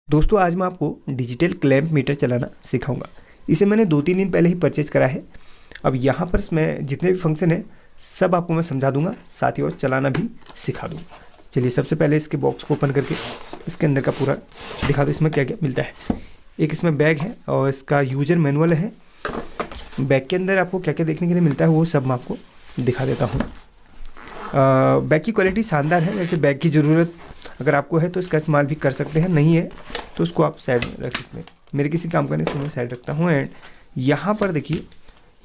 दोस्तों आज मैं आपको डिजिटल क्लैंप मीटर चलाना सिखाऊंगा। इसे मैंने 2-3 दिन पहले ही परचेज करा है। अब यहाँ पर इसमें जितने भी फंक्शन है सब आपको मैं समझा दूंगा, साथ ही और चलाना भी सिखा दूंगा। चलिए सबसे पहले इसके बॉक्स को ओपन करके इसके अंदर का पूरा दिखा दो, इसमें क्या क्या मिलता है। एक इसमें बैग है और इसका यूजर मैनुअल है। बैग के अंदर आपको क्या क्या देखने के लिए मिलता है वो सब मैं आपको दिखा देता हूँ। बैग की क्वालिटी शानदार है। वैसे बैग की ज़रूरत अगर आपको है तो इसका इस्तेमाल भी कर सकते हैं, नहीं है तो उसको आप साइड में रख सकते हैं। मेरे किसी काम का नहीं तो मैं साइड रखता हूँ। एंड यहाँ पर देखिए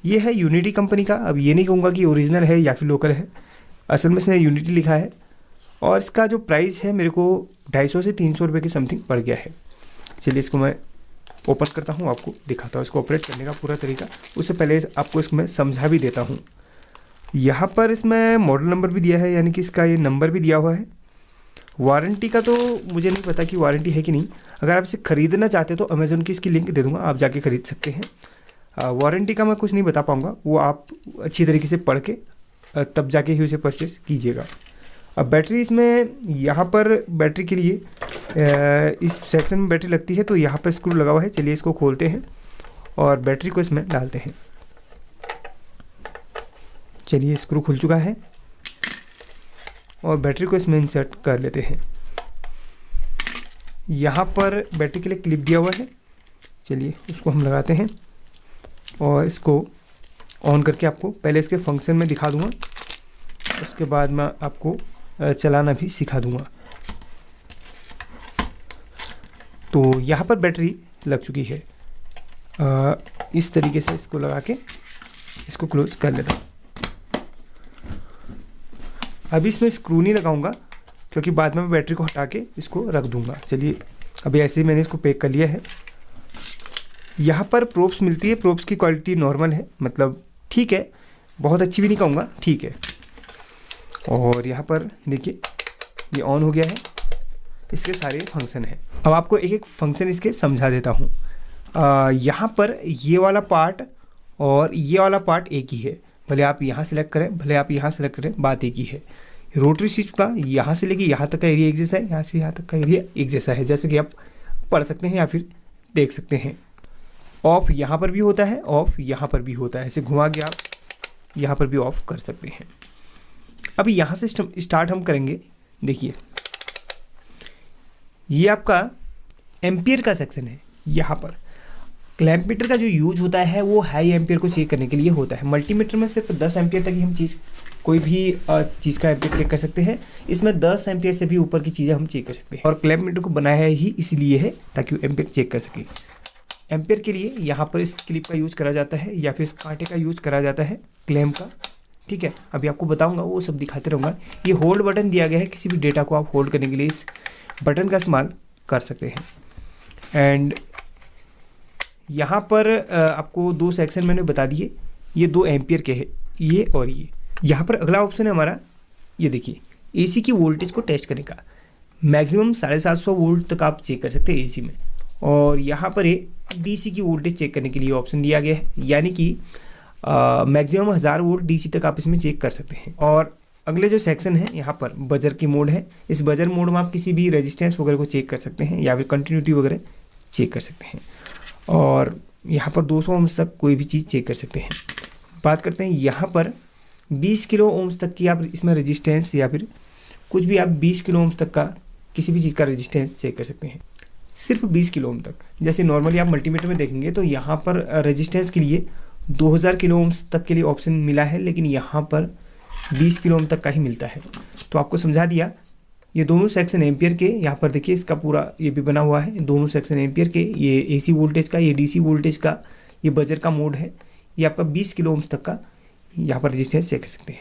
ये है यूनिटी कंपनी का। अब ये नहीं कहूँगा कि ओरिजिनल है या फिर लोकल है, असल में इसमें यूनिटी लिखा है। और इसका जो प्राइस है मेरे को 250 से 300 रुपये के समथिंग पड़ गया है। चलिए इसको मैं ओपन करता हूँ, आपको दिखाता हूँ इसको ऑपरेट करने का पूरा तरीका। उससे पहले आपको इसमें समझा भी देता हूँ। यहाँ पर इसमें मॉडल नंबर भी दिया है, यानी कि इसका ये नंबर भी दिया हुआ है। वारंटी का तो मुझे नहीं पता कि वारंटी है कि नहीं। अगर आप इसे ख़रीदना चाहते तो अमेज़ोन की इसकी लिंक दे दूँगा, आप जाके ख़रीद सकते हैं। वारंटी का मैं कुछ नहीं बता पाऊँगा, वो आप अच्छी तरीके से पढ़ के तब जाके ही उसे परचेस कीजिएगा। अब बैटरी इसमें यहाँ पर बैटरी के लिए इस सेक्शन में बैटरी लगती है, तो यहाँ पर स्क्रू लगा हुआ है। चलिए इसको खोलते हैं और बैटरी को इसमें डालते हैं। चलिए स्क्रू खुल चुका है और बैटरी को इसमें इंसर्ट कर लेते हैं। यहाँ पर बैटरी के लिए क्लिप दिया हुआ है। चलिए उसको हम लगाते हैं और इसको ऑन करके आपको पहले इसके फंक्शन में दिखा दूँगा, उसके बाद मैं आपको चलाना भी सिखा दूँगा। तो यहाँ पर बैटरी लग चुकी है। इस तरीके से इसको लगा के इसको क्लोज कर लेता हूँ। अभी इसमें स्क्रू नहीं लगाऊंगा क्योंकि बाद में मैं बैटरी को हटा के इसको रख दूंगा। चलिए अभी ऐसे ही मैंने इसको पैक कर लिया है। यहाँ पर प्रोब्स मिलती है। प्रोब्स की क्वालिटी नॉर्मल है, मतलब ठीक है, बहुत अच्छी भी नहीं कहूँगा, ठीक है। और यहाँ पर देखिए ये ऑन हो गया है। इसके सारे फंक्शन हैं। अब आपको एक एक फंक्शन इसके समझा देता हूँ। यहाँ पर ये वाला पार्ट और ये वाला पार्ट एक ही है, भले आप यहाँ सेलेक्ट करें भले आप यहाँ सेलेक्ट करें, बात एक ही है। रोटरी स्विच का यहाँ से लेके यहाँ तक का एरिया एक जैसा है, यहाँ से यहाँ तक का एरिया एक जैसा है, जैसे कि आप पढ़ सकते हैं या फिर देख सकते हैं। ऑफ यहाँ पर भी होता है, ऑफ यहाँ पर भी होता है। ऐसे घुमा के आप यहाँ पर भी ऑफ कर सकते हैं। अभी यहाँ से स्टार्ट हम करेंगे। देखिए ये आपका एम्पियर का सेक्शन है। यहाँ पर क्लैंप मीटर का जो यूज होता है वो हाई एम्पियर को चेक करने के लिए होता है। मल्टीमीटर में सिर्फ 10 एम्पियर तक ही हम कोई भी चीज़ का एम्पियर चेक कर सकते हैं। इसमें 10 एम्पियर से भी ऊपर की चीज़ें हम चेक कर सकते हैं। और क्लैंप मीटर को बनाया ही इसलिए है ताकि वो एम्पियर चेक कर सके। एम्पियर के लिए यहाँ पर इस क्लिप का यूज़ करा जाता है या फिर इस कांटे का यूज़ करा जाता है, क्लैंप का, ठीक है। अभी आपको बताऊँगा, वो सब दिखाते रहूँगा। ये होल्ड बटन दिया गया है, किसी भी डेटा को आप होल्ड करने के लिए इस बटन का इस्तेमाल कर सकते हैं। एंड यहाँ पर आपको 2 सेक्शन मैंने बता दिए, ये 2 एम्पियर के हैं, ये और ये। यहाँ पर अगला ऑप्शन है हमारा, ये देखिए एसी की वोल्टेज को टेस्ट करने का। मैक्सिमम 750 वोल्ट तक आप चेक कर सकते हैं एसी में। और यहाँ पर ये डीसी की वोल्टेज चेक करने के लिए ऑप्शन दिया गया है, यानी कि मैक्सिमम 1000 वोल्ट डीसी तक आप इसमें चेक कर सकते हैं। और अगले जो सेक्शन है यहाँ पर बजर की मोड है। इस बजर मोड में आप किसी भी रेजिस्टेंस वगैरह को चेक कर सकते हैं या फिर कंटिन्यूटी वगैरह चेक कर सकते हैं। और यहाँ पर 200 ओम्स तक कोई भी चीज़ चेक कर सकते हैं। बात करते हैं यहाँ पर 20 किलो ओम्स तक की आप इसमें रेजिस्टेंस या फिर कुछ भी आप 20 किलो ओम्स तक का किसी भी चीज़ का रेजिस्टेंस चेक कर सकते हैं, सिर्फ 20 किलो ओम तक। जैसे नॉर्मली आप मल्टीमीटर में देखेंगे तो यहाँ पर रेजिस्टेंस के लिए 2000 किलो ओम्स तक के लिए ऑप्शन मिला है, लेकिन यहाँ पर 20 किलो ओम तक का ही मिलता है। तो आपको समझा दिया। ये दोनों सेक्शन एम्पियर के, यहाँ पर देखिए इसका पूरा ये भी बना हुआ है। दोनों सेक्शन एम्पियर के, ये एसी वोल्टेज का, ये डीसी वोल्टेज का, ये बजर का मोड है। ये आपका 20 किलो ओम्स तक का यहाँ पर रेजिस्टेंस चेक कर सकते हैं।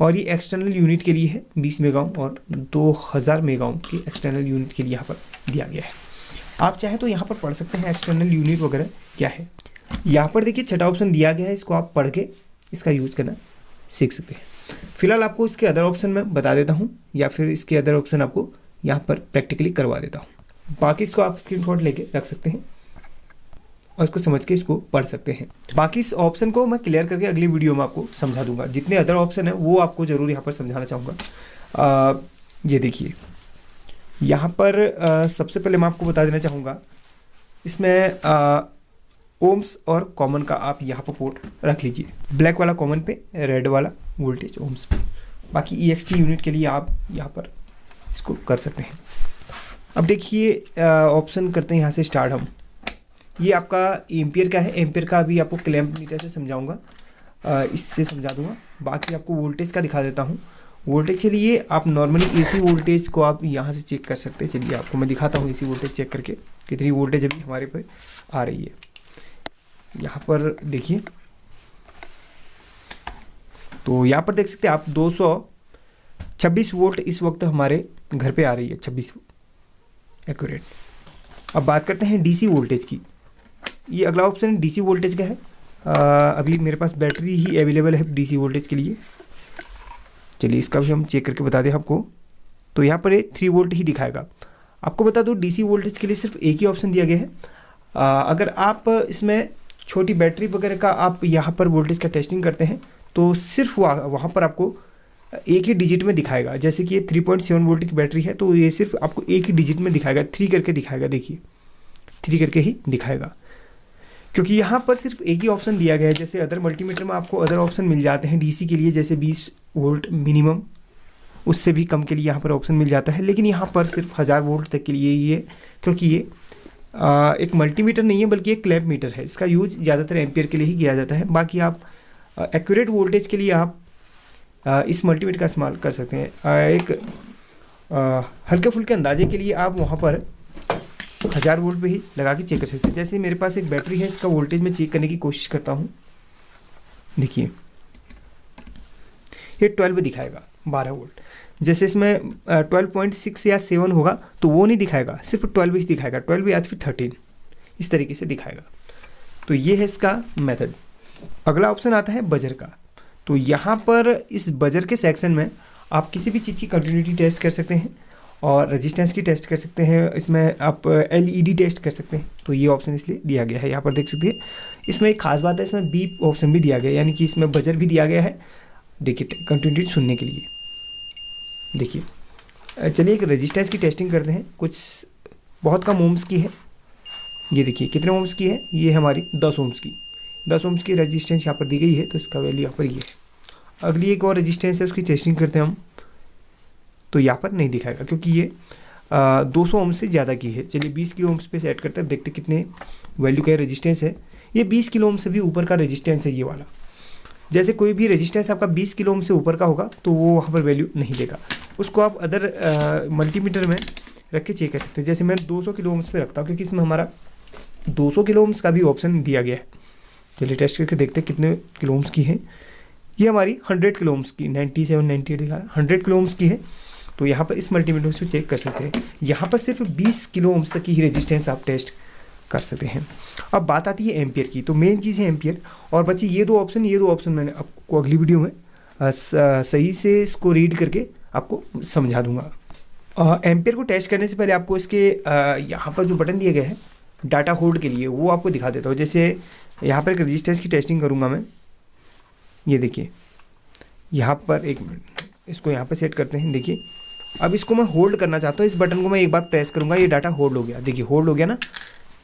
और ये एक्सटर्नल यूनिट के लिए है, 20 मेगा ओम और 2000 मेगा ओम की एक्सटर्नल यूनिट के लिए यहाँ पर दिया गया है। आप चाहे तो यहाँ पर पढ़ सकते हैं एक्सटर्नल यूनिट वगैरह क्या है। यहाँ पर देखिए छठा ऑप्शन दिया गया है, इसको आप पढ़ के इसका यूज़ करना सीख सकते हैं। फिलहाल आपको इसके अदर ऑप्शन मैं बता देता हूँ या फिर इसके अदर ऑप्शन आपको यहाँ पर प्रैक्टिकली करवा देता हूँ। बाकी इसको आप स्क्रीनशॉट लेके रख सकते हैं और इसको समझ के इसको पढ़ सकते हैं। बाकी इस ऑप्शन को मैं क्लियर करके अगली वीडियो में आपको समझा दूंगा। जितने अदर ऑप्शन है वो आपको ज़रूर यहाँ पर समझाना चाहूँगा। ये देखिए यहाँ पर सबसे पहले मैं आपको बता देना चाहूँगा, इसमें ओम्स और कॉमन का आप यहाँ पर पोर्ट रख लीजिए, ब्लैक वाला कॉमन पे, रेड वाला वोल्टेज ओम्स पे। बाकी EXT यूनिट के लिए आप यहाँ पर इसको कर सकते हैं। अब देखिए ऑप्शन करते हैं यहाँ से स्टार्ट हम। ये आपका एम्पियर का है, एम्पियर का अभी आपको क्लैंप मीटर से समझाऊंगा, इससे समझा दूंगा। बाकी आपको वोल्टेज का दिखा देता हूँ। वोल्टेज के लिए आप नॉर्मली AC वोल्टेज को आप यहाँ से चेक कर सकते हैं। चलिए आपको मैं दिखाता हूँ AC वोल्टेज चेक करके कितनी वोल्टेज अभी हमारे पे आ रही है। यहाँ पर देखिए, तो यहाँ पर देख सकते हैं आप 226 वोल्ट इस वक्त हमारे घर पे आ रही है, 26 एक्यूरेट। अब बात करते हैं DC वोल्टेज की। ये अगला ऑप्शन DC वोल्टेज का है। अभी मेरे पास बैटरी ही अवेलेबल है DC वोल्टेज के लिए। चलिए इसका भी हम चेक करके बता दें आपको। तो यहाँ पर 3 वोल्ट ही दिखाएगा। आपको बता दूँ DC वोल्टेज के लिए सिर्फ एक ही ऑप्शन दिया गया है। अगर आप इसमें छोटी बैटरी वगैरह का आप यहाँ पर वोल्टेज का टेस्टिंग करते हैं तो सिर्फ वहाँ पर आपको एक ही डिजिट में दिखाएगा। जैसे कि ये 3.7 वोल्ट की बैटरी है तो ये सिर्फ आपको एक ही डिजिट में दिखाएगा, 3 करके दिखाएगा। देखिए 3 करके ही दिखाएगा, क्योंकि यहाँ पर सिर्फ एक ही ऑप्शन दिया गया है। जैसे अदर मल्टीमीटर में आपको अदर ऑप्शन मिल जाते हैं DC के लिए, जैसे 20 वोल्ट मिनिमम, उससे भी कम के लिए यहाँ पर ऑप्शन मिल जाता है। लेकिन यहाँ पर सिर्फ 1000 वोल्ट तक के लिए ही है, क्योंकि ये एक मल्टीमीटर नहीं है बल्कि एक क्लैंप मीटर है। इसका यूज ज़्यादातर एम्पियर के लिए ही किया जाता है। बाकी आप एक्यूरेट वोल्टेज के लिए आप इस मल्टीमीटर का इस्तेमाल कर सकते हैं। एक हल्के फुल्के अंदाजे के लिए आप वहाँ पर 1000 वोल्ट पे ही लगा के चेक कर सकते हैं। जैसे मेरे पास एक बैटरी है, इसका वोल्टेज मैं चेक करने की कोशिश करता हूँ। देखिए ये 12 दिखाएगा, 12 वोल्ट। जैसे इसमें 12.6 या 7 होगा तो वो नहीं दिखाएगा, सिर्फ 12 ही दिखाएगा, 12 या फिर 13 इस तरीके से दिखाएगा। तो ये है इसका मेथड। अगला ऑप्शन आता है बजर का। तो यहाँ पर इस बजर के सेक्शन में आप किसी भी चीज़ की कंटिन्यूटी टेस्ट कर सकते हैं और रेजिस्टेंस की टेस्ट कर सकते हैं। इसमें आप LED टेस्ट कर सकते हैं। तो ये ऑप्शन इसलिए दिया गया है। यहाँ पर देख सकते हैं, इसमें एक खास बात है, इसमें बीप ऑप्शन भी दिया गया है, यानी कि इसमें बजर भी दिया गया है। देखिए कंटिन्यूटी सुनने के लिए। देखिए चलिए एक रेजिस्टेंस की टेस्टिंग करते हैं। कुछ बहुत कम ओम्स की है। ये देखिए कितने ओम्स की है, ये हमारी 10 ओम्स की। 10 ओम्स की रेजिस्टेंस यहाँ पर दी गई है, तो इसका वैल्यू यहाँ पर ये है। अगली एक और रेजिस्टेंस है, उसकी टेस्टिंग करते हैं हम। तो यहाँ पर नहीं दिखाएगा क्योंकि ये 200 ओम्स से ज़्यादा की है। चलिए 20 किलो ओम्स पे सेट करते हैं, देखते कितने वैल्यू का रेजिस्टेंस है। ये 20 किलो ओम से भी ऊपर का रेजिस्टेंस है ये वाला। जैसे कोई भी रेजिस्टेंस आपका 20 किलो ओम से ऊपर का होगा तो वो वहाँ पर वैल्यू नहीं देगा। उसको आप अदर मल्टीमीटर में रख के चेक कर सकते हैं। जैसे मैं 200 किलो ओम्स पे रखता हूँ क्योंकि इसमें हमारा 200 किलो ओम्स का भी ऑप्शन दिया गया है। चलिए टेस्ट करके देखते हैं कितने किलो ओम्स की है। ये हमारी 100 किलो ओम्स की, 97 98 दिखा रहा है, 100 किलो ओम्स की है। तो यहाँ पर इस मल्टीमीटर से चेक कर सकते हैं। यहाँ पर सिर्फ 20 किलो ओम्स तक की ही रेजिस्टेंस आप टेस्ट कर सकते हैं। अब बात आती है एम्पियर की। तो मेन चीज़ है एम्पियर। और बच्चे ये दो ऑप्शन मैंने आपको अगली वीडियो में सही से इसको रीड करके आपको समझा दूंगा। एम्पियर को टेस्ट करने से पहले आपको इसके यहाँ पर जो बटन दिए गए हैं डाटा होल्ड के लिए, वो आपको दिखा देता हूँ। जैसे यहाँ पर एक रेजिस्टेंस की टेस्टिंग करूँगा मैं। ये देखिए यहाँ पर, एक मिनट, इसको यहाँ पर सेट करते हैं। देखिए अब इसको मैं होल्ड करना चाहता हूँ। इस बटन को मैं एक बार प्रेस करूँगा, ये डाटा होल्ड हो गया। देखिए होल्ड हो गया ना,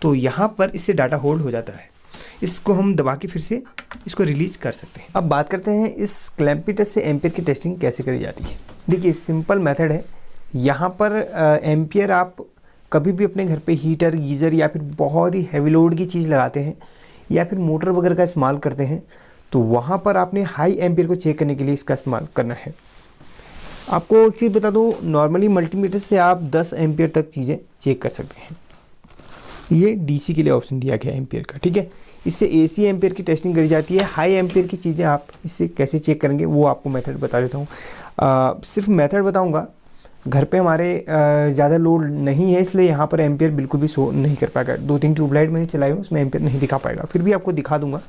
तो यहाँ पर इससे डाटा होल्ड हो जाता है। इसको हम दबा के फिर से इसको रिलीज कर सकते हैं। अब बात करते हैं इस क्लैंप मीटर से एम्पियर की टेस्टिंग कैसे करी जाती है। देखिए सिंपल मेथड है। यहाँ पर एम्पियर आप कभी भी अपने घर पे हीटर, गीज़र या फिर बहुत ही हैवी लोड की चीज़ लगाते हैं या फिर मोटर वगैरह का इस्तेमाल करते हैं, तो वहाँ पर आपने हाई एम्पियर को चेक करने के लिए इसका इस्तेमाल करना है। आपको एक चीज़ बता दूँ, नॉर्मली मल्टीमीटर से आप 10 एम्पियर तक चीज़ें चेक कर सकते हैं। ये DC के लिए ऑप्शन दिया गया है एम्पियर का, ठीक है। इससे AC एम्पियर की टेस्टिंग करी जाती है। हाई एम्पियर की चीज़ें आप इससे कैसे चेक करेंगे वो आपको मेथड बता देता हूँ। सिर्फ मेथड बताऊँगा। घर पे हमारे ज़्यादा लोड नहीं है, इसलिए यहाँ पर एम्पियर बिल्कुल भी शो नहीं कर पाएगा। 2-3 ट्यूबलाइट मैंने चलाई हूँ, उसमें एम्पियर नहीं दिखा पाएगा। फिर भी आपको दिखा दूँगा।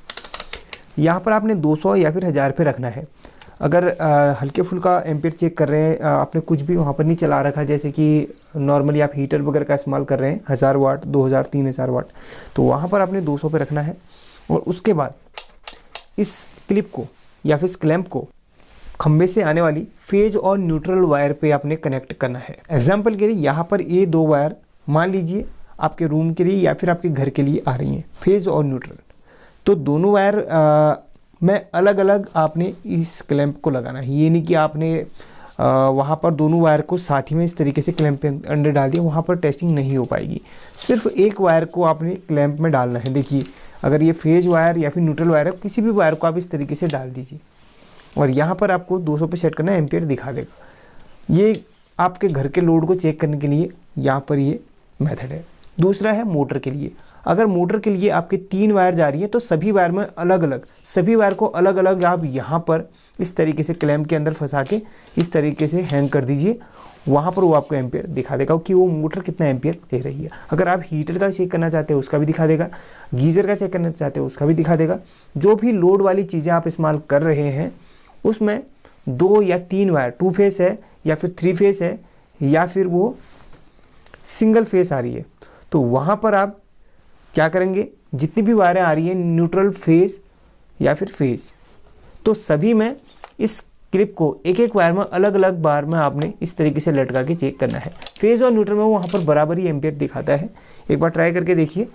यहाँ पर आपने 200 या फिर 1000 पे रखना है। अगर हल्के फुल्का एम्पियर चेक कर रहे हैं, आपने कुछ भी वहाँ पर नहीं चला रखा, जैसे कि नॉर्मली आप हीटर वगैरह का इस्तेमाल कर रहे हैं 1000 वाट, 2000, 3000 वाट, तो वहाँ पर आपने 200 पे रखना है। और उसके बाद इस क्लिप को या फिर इस क्लैंप को खंबे से आने वाली फेज और न्यूट्रल वायर पे आपने कनेक्ट करना है। एग्जाम्पल के लिए यहाँ पर ये 2 वायर मान लीजिए आपके रूम के लिए या फिर आपके घर के लिए आ रही हैं, फेज और न्यूट्रल। तो दोनों वायर में अलग अलग आपने इस क्लैंप को लगाना है। ये नहीं कि आपने वहाँ पर दोनों वायर को साथ ही में इस तरीके से क्लैंप के अंदर डाल दिया, वहाँ पर टेस्टिंग नहीं हो पाएगी। सिर्फ एक वायर को आपने क्लैंप में डालना है। देखिए अगर ये फेज वायर या फिर न्यूट्रल वायर है, किसी भी वायर को आप इस तरीके से डाल दीजिए और यहाँ पर आपको 200 पे सेट करना है, एम्पियर दिखा देगा। ये आपके घर के लोड को चेक करने के लिए यहाँ पर ये मेथड है। दूसरा है मोटर के लिए। अगर मोटर के लिए आपके 3 वायर जा रही है तो सभी वायर में अलग अलग, सभी वायर को अलग अलग आप यहाँ पर इस तरीके से क्लैंप के अंदर फंसा के इस तरीके से हैंग कर दीजिए। वहाँ पर वो आपको एम्पियर दिखा देगा कि वो मोटर कितना एम्पियर दे रही है। अगर आप हीटर का चेक करना चाहते हो उसका भी दिखा देगा, गीज़र का चेक करना चाहते हो उसका भी दिखा देगा। जो भी लोड वाली चीज़ें आप इस्तेमाल कर रहे हैं उसमें 2 या 3 वायर 2 फेस है या फिर 3 फेस है या फिर वो सिंगल फेस आ रही है, तो वहाँ पर आप क्या करेंगे, जितनी भी वायरें आ रही हैं न्यूट्रल, फेस या फिर फेस, तो सभी में इस क्लिप को एक एक वायर में अलग अलग बार में आपने इस तरीके से लटका के चेक करना है। फेज और न्यूट्रल में वहाँ पर बराबर ही एम्पियर दिखाता है। एक बार ट्राई करके देखिए।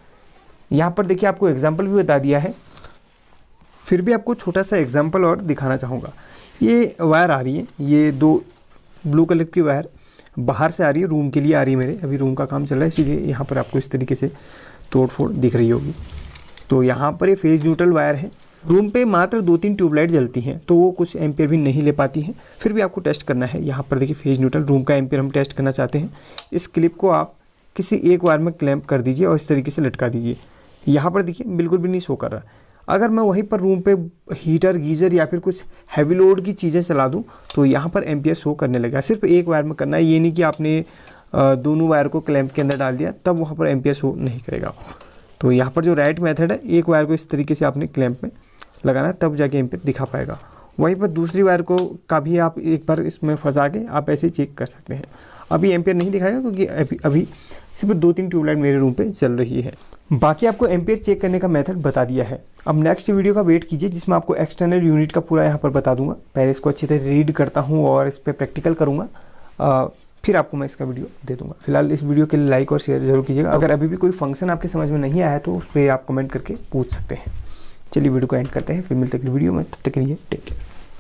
यहाँ पर देखिए आपको एग्जाम्पल भी बता दिया है, फिर भी आपको छोटा सा एग्जाम्पल और दिखाना चाहूँगा। ये वायर आ रही है, ये 2 ब्लू कलर की वायर बाहर से आ रही है, रूम के लिए आ रही है मेरे, अभी रूम का काम चल रहा है इसीलिए यहाँ पर आपको इस तरीके से तोड़ फोड़ दिख रही होगी। तो यहाँ पर ये फेज न्यूट्रल वायर है। रूम पे मात्र 2-3 ट्यूबलाइट जलती हैं तो वो कुछ एम्पियर भी नहीं ले पाती हैं, फिर भी आपको टेस्ट करना है। यहाँ पर देखिए फेज न्यूट्रल, रूम का एम्पियर हम टेस्ट करना चाहते हैं। इस क्लिप को आप किसी एक वायर में क्लैंप कर दीजिए और इस तरीके से लटका दीजिए। यहाँ पर देखिए बिल्कुल भी नहीं शो कर रहा। अगर मैं वहीं पर रूम पे हीटर, गीज़र या फिर कुछ हैवी लोड की चीज़ें चला दूँ तो यहाँ पर एम्पियर शो करने लगेगा। सिर्फ एक वायर में करना है, ये नहीं कि आपने दोनों वायर को क्लैंप के अंदर डाल दिया तब वहाँ पर एम्पियर शो नहीं करेगा। तो यहाँ पर जो राइट मेथड है, एक वायर को इस तरीके से आपने क्लैंप में लगाना है तब जाके एम्पियर दिखा पाएगा। वहीं पर दूसरी वायर को का भी आप एक बार इसमें फंसा के आप ऐसे चेक कर सकते हैं। अभी एम्पियर नहीं दिखाएगा क्योंकि अभी सिर्फ 2-3 ट्यूबलाइट मेरे रूम पे चल रही है। बाकी आपको एम्पियर चेक करने का मेथड बता दिया है। अब नेक्स्ट वीडियो का वेट कीजिए जिसमें आपको एक्सटर्नल यूनिट का पूरा यहाँ पर बता दूंगा। पहले इसको अच्छी तरह रीड करता हूँ और इस पर प्रैक्टिकल करूँगा, फिर आपको मैं इसका वीडियो दे दूंगा। फिलहाल इस वीडियो के लिए लाइक और शेयर जरूर कीजिएगा। अगर अभी भी कोई फंक्शन आपके समझ में नहीं आया तो उस पर आप कमेंट करके पूछ सकते हैं। चलिए वीडियो को एंड करते हैं, फिर मिलते हैं अगली वीडियो में। तब तक के लिए टेक केयर।